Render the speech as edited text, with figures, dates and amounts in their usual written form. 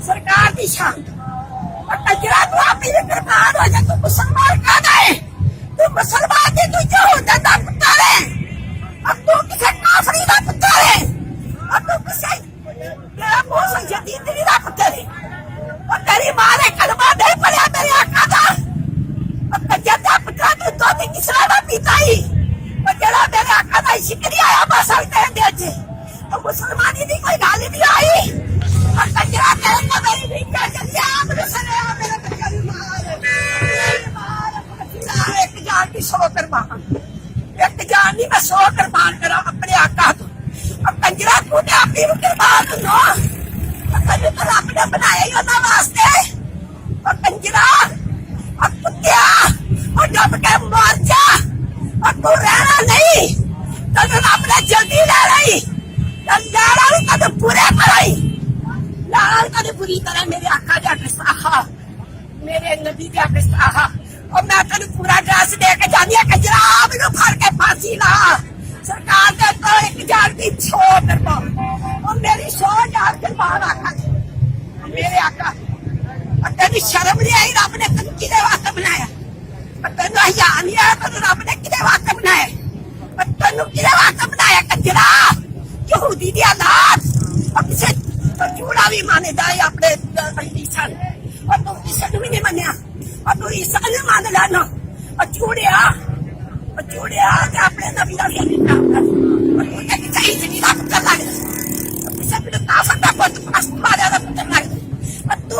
सरकार की शान कचरा तू आप ही बर्बाद हो जा तू मुसलमान का है तू मुसलमान के तू जो होता था पुत्र है अब तू किसे काफरी का पुत्र है अब तू किसे तेरा मौसम जदीद का पुत्र है और तेरी माँ ने कलमा नहीं पढ़ा मेरे आका था और कचरा का पुत्र तू तो भी किसरा ना पीता ही और जरा मेरे आका था शिकरी आया बस आते हैं देते तो मुसलमानी की कोई गाली नहीं आई और कचरा तेरे को मेरी भिक्षा चल गया मेरे सरे मेरे कचरी मार एक जान की 100 कुर्बान एक जान नहीं मैं 100 कुर्बान करा अपने आका तो अब कचरा तूने अपनी कुर्बान दो कभी तो आपने बनाया ही होना वास्ते और कचरा अब कुत्तिया और जब के मर जा और तू रहना नहीं तो आपने जल्दी ले रही तो पूरे कराई लाल का बुरी तरह मेरे आका जा किस्ता मेरे नबी जा किस्ता और मैं तेन पूरा ड्रेस दे के जानी कजरा मैनू फड़ के फांसी ला सरकार ने तो 1 जान की 100 कुर्बान और मेरी 100 जान कुर्बान आका मेरे आका और तेरी शर्म नहीं आई रब ने तेन किदे वास्ते बनाया तेन हया नहीं आया तेन रब ने किदे वास्ते बनाया तेन किदे वास्ते बनाया कजरा यहूदी दी औलाद और किसे तो चूड़ा भी माने जाए अपने ईसा और तू ईसा भी नहीं मनिया और तू ईसा ने मान लेना और चूड़िया अपने नबी का काम कर और तू क्या किसी इतनी रात कर लगे किसे भी तो काफर का बहुत पास मारे ना पुत्र लगे और तू